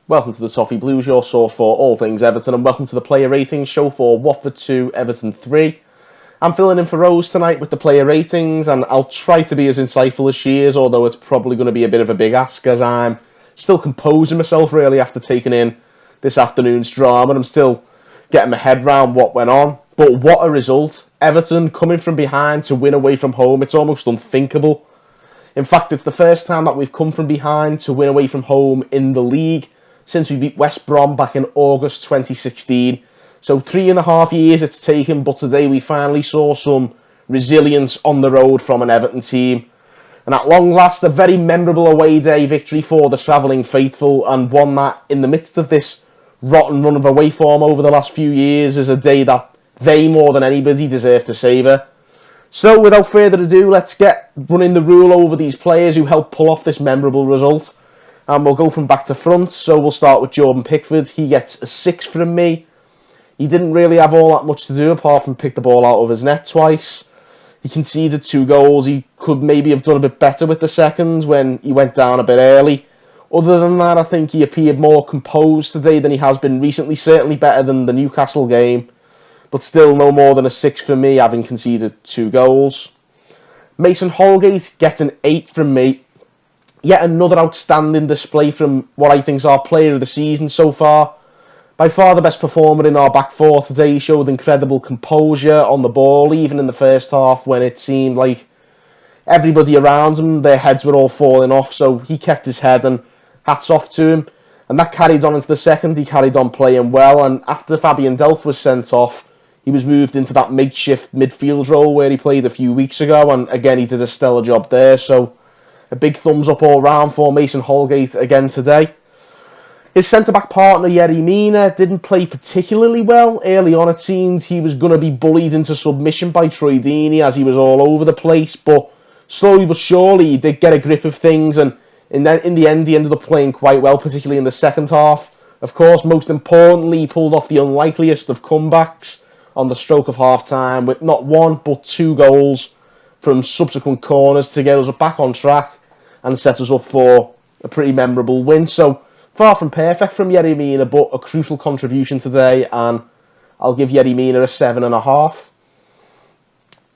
Welcome to the Toffee Blues, your source for all things Everton, and welcome to the player ratings show for Watford 2, Everton 3. I'm filling in for Rose tonight with the player ratings, and I'll try to be as insightful as she is, although it's probably going to be a bit of a big ask, as I'm still composing myself really after taking in this afternoon's drama. I'm still getting my head round what went on. But what a result. Everton coming from behind to win away from home. It's almost unthinkable. In fact, it's the first time that we've come from behind to win away from home in the league since we beat West Brom back in August 2016. So 3.5 years it's taken, but today we finally saw some resilience on the road from an Everton team. And at long last, a very memorable away day victory for the travelling faithful, and one that, in the midst of this rotten run of away form over the last few years, is a day that they, more than anybody, deserve to savour. So without further ado, let's get running the rule over these players who helped pull off this memorable result. And we'll go from back to front. So we'll start with Jordan Pickford. He gets a 6 from me. He didn't really have all that much to do apart from pick the ball out of his net twice. He conceded 2 goals. He could maybe have done a bit better with the seconds when he went down a bit early. Other than that, I think he appeared more composed today than he has been recently. Certainly better than the Newcastle game. But still no more than a 6 from me, having conceded 2 goals. Mason Holgate gets an 8 from me. Yet another outstanding display from what I think is our player of the season so far. By far the best performer in our back four today. He showed incredible composure on the ball, even in the first half when it seemed like everybody around him, their heads were all falling off. So he kept his head, and hats off to him. And that carried on into the second. He carried on playing well, and after Fabian Delph was sent off, he was moved into that makeshift midfield role where he played a few weeks ago, and again he did a stellar job there. So a big thumbs up all round for Mason Holgate again today. His centre-back partner, Yerry Mina, didn't play particularly well. Early on it seemed he was going to be bullied into submission by Troy Deeney as he was all over the place, but slowly but surely he did get a grip of things, and in the end he ended up playing quite well, particularly in the second half. Of course, most importantly, he pulled off the unlikeliest of comebacks on the stroke of half-time with not 1 but 2 goals from subsequent corners to get us back on track and set us up for a pretty memorable win. So far from perfect from Yerry Mina, but a crucial contribution today, and I'll give Yerry Mina a 7.5.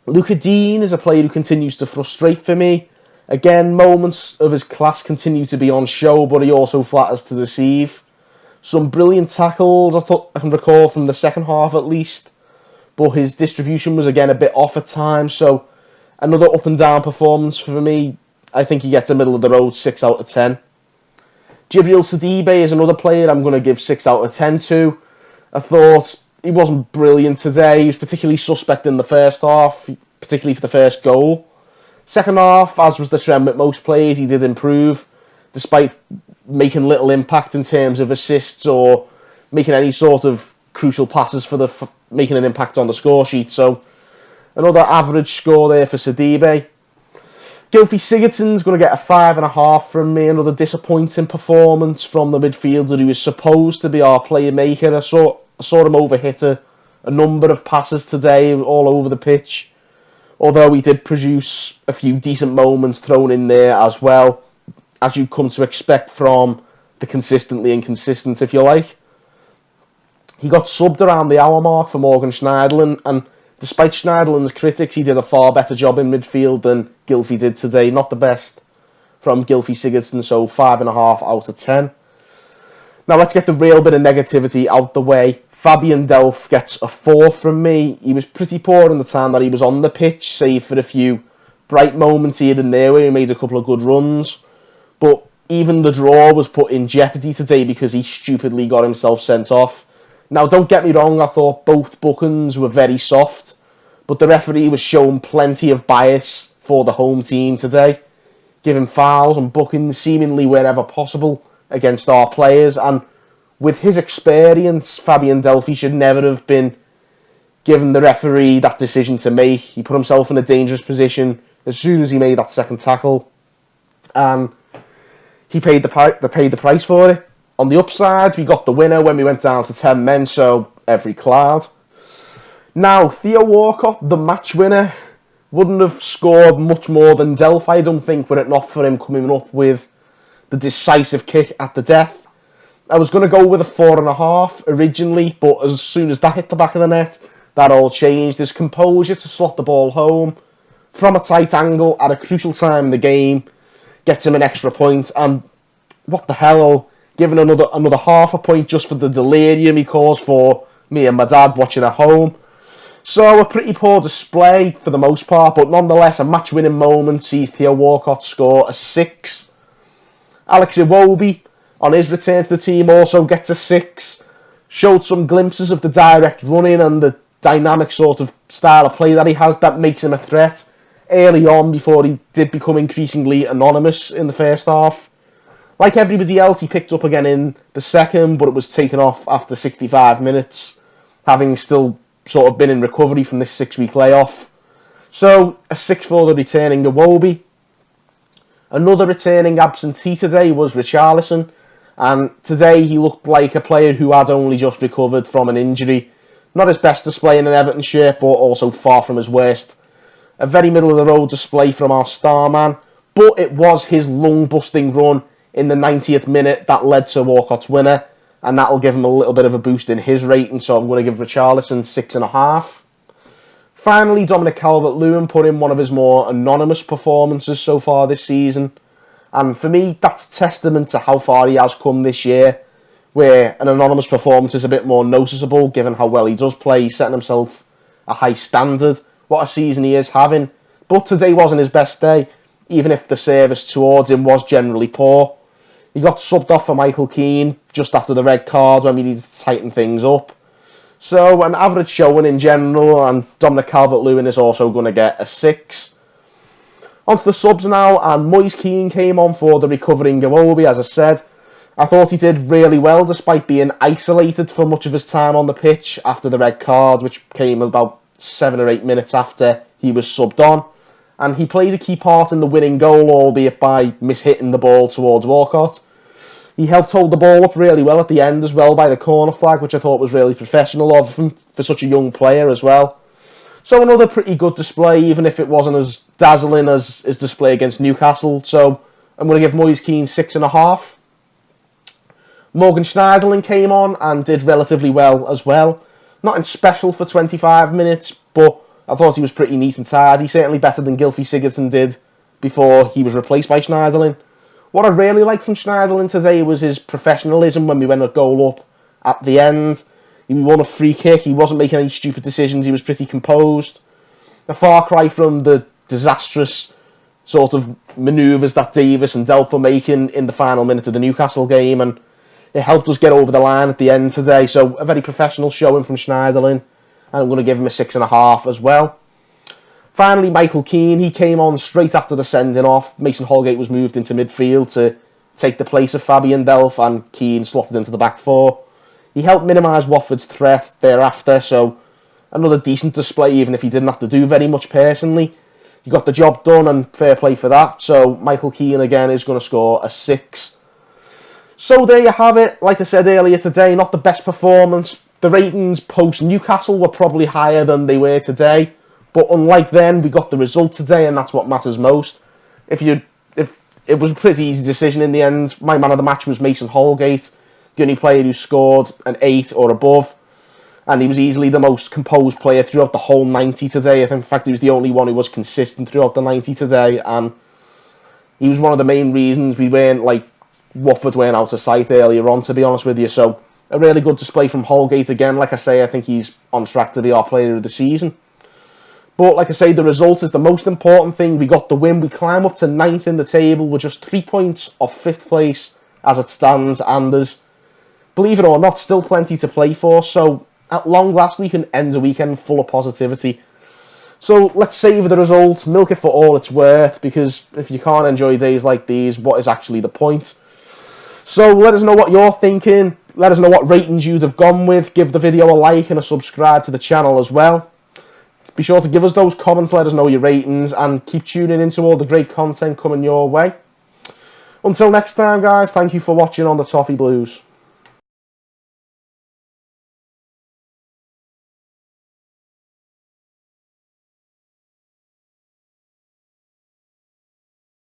Luca Dean is a player who continues to frustrate for me. Again, moments of his class continue to be on show, but he also flatters to deceive. Some brilliant tackles I can recall from the second half at least, but his distribution was again a bit off at times. So another up and down performance for me. I think he gets a middle of the road 6 out of 10. Jibril Sidibe is another player I'm going to give 6 out of 10 to. I thought he wasn't brilliant today. He was particularly suspect in the first half, particularly for the first goal. Second half, as was the trend with most players, he did improve, despite making little impact in terms of assists or making any sort of crucial passes for making an impact on the score sheet. So another average score there for Sidibe. Gylfi Sigurdsson's going to get a 5.5 from me. Another disappointing performance from the midfielder who is supposed to be our playmaker. I saw him overhit a number of passes today all over the pitch, although he did produce a few decent moments thrown in there as well, as you come to expect from the consistently inconsistent, if you like. He got subbed around the hour mark for Morgan Schneiderlin, and despite Schneiderlin's critics, he did a far better job in midfield than Gylfi did today. Not the best from Gylfi Sigurdsson, so 5.5 out of 10. Now let's get the real bit of negativity out the way. Fabian Delph gets a 4 from me. He was pretty poor in the time that he was on the pitch, save for a few bright moments here and there where he made a couple of good runs. But even the draw was put in jeopardy today because he stupidly got himself sent off. Now, don't get me wrong, I thought both bookings were very soft, but the referee was shown plenty of bias for the home team today, giving fouls and bookings seemingly wherever possible against our players. And with his experience, Fabian Delph should never have been given the referee that decision to make. He put himself in a dangerous position as soon as he made that second tackle, and he paid the price for it. On the upside, we got the winner when we went down to 10 men, so every cloud. Now, Theo Walcott, the match winner, wouldn't have scored much more than Delph, I don't think, were it not for him coming up with the decisive kick at the death. I was going to go with a 4.5 originally, but as soon as that hit the back of the net, that all changed. His composure to slot the ball home from a tight angle at a crucial time in the game gets him an extra point. And what the hell, giving another half a point just for the delirium he caused for me and my dad watching at home. So a pretty poor display for the most part, but nonetheless a match-winning moment sees Theo Walcott score a 6. Alex Iwobi, on his return to the team, also gets a 6. Showed some glimpses of the direct running and the dynamic sort of style of play that he has that makes him a threat early on before he did become increasingly anonymous in the first half. Like everybody else, he picked up again in the second, but it was taken off after 65 minutes, having still sort of been in recovery from this 6-week layoff. So, a 6 for the returning Iwobi. Another returning absentee today was Richarlison, and today he looked like a player who had only just recovered from an injury. Not his best display in an Everton shirt, but also far from his worst. A very middle-of-the-road display from our star man, but it was his lung-busting run in the 90th minute that led to Walcott's winner, and that'll give him a little bit of a boost in his rating, so I'm going to give Richarlison 6.5. Finally, Dominic Calvert-Lewin put in one of his more anonymous performances so far this season, and for me, that's testament to how far he has come this year, where an anonymous performance is a bit more noticeable given how well he does play. He's setting himself a high standard. What a season he is having. But today wasn't his best day, even if the service towards him was generally poor. He got subbed off for Michael Keane just after the red card when we needed to tighten things up. So an average showing in general, and Dominic Calvert-Lewin is also going to get a 6. On to the subs now, and Moise Keane came on for the recovering Iwobi, as I said. I thought he did really well despite being isolated for much of his time on the pitch after the red card, which came about 7 or 8 minutes after he was subbed on. And he played a key part in the winning goal, albeit by mishitting the ball towards Walcott. He helped hold the ball up really well at the end as well by the corner flag, which I thought was really professional of him for such a young player as well. So another pretty good display, even if it wasn't as dazzling as his display against Newcastle. So I'm going to give Moise Keane 6.5. Morgan Schneiderlin came on and did relatively well as well. Nothing special for 25 minutes, but I thought he was pretty neat and tidy. Certainly better than Gylfi Sigurdsson did before he was replaced by Schneiderlin. What I really liked from Schneiderlin today was his professionalism when we went a goal up at the end. He won a free kick. He wasn't making any stupid decisions. He was pretty composed. A far cry from the disastrous sort of manoeuvres that Davis and Delph were making in the final minute of the Newcastle game, and it helped us get over the line at the end today. So a very professional showing from Schneiderlin, and I'm going to give him a 6.5 as well. Finally, Michael Keane, he came on straight after the sending off. Mason Holgate was moved into midfield to take the place of Fabian Delph, and Keane slotted into the back four. He helped minimise Watford's threat thereafter, so another decent display even if he didn't have to do very much personally. He got the job done, and fair play for that. So Michael Keane again is going to score a 6. So there you have it. Like I said earlier today, not the best performance. The ratings post Newcastle were probably higher than they were today. But unlike then, we got the result today, and that's what matters most. If it was a pretty easy decision in the end. My man of the match was Mason Holgate, the only player who scored an 8 or above. And he was easily the most composed player throughout the whole 90 today. In fact, he was the only one who was consistent throughout the 90 today. And he was one of the main reasons Watford weren't out of sight earlier on, to be honest with you. So a really good display from Holgate again. Like I say, I think he's on track to be our player of the season. But like I say, the result is the most important thing. We got the win. We climb up to 9th in the table with just 3 points off 5th place as it stands. And there's, believe it or not, still plenty to play for. So at long last, we can end a weekend full of positivity. So let's savour the result, milk it for all it's worth, because if you can't enjoy days like these, what is actually the point? So let us know what you're thinking. Let us know what ratings you'd have gone with. Give the video a like and a subscribe to the channel as well. Be sure to give us those comments, let us know your ratings, and keep tuning into all the great content coming your way. Until next time, guys, thank you for watching on the Toffee Blues.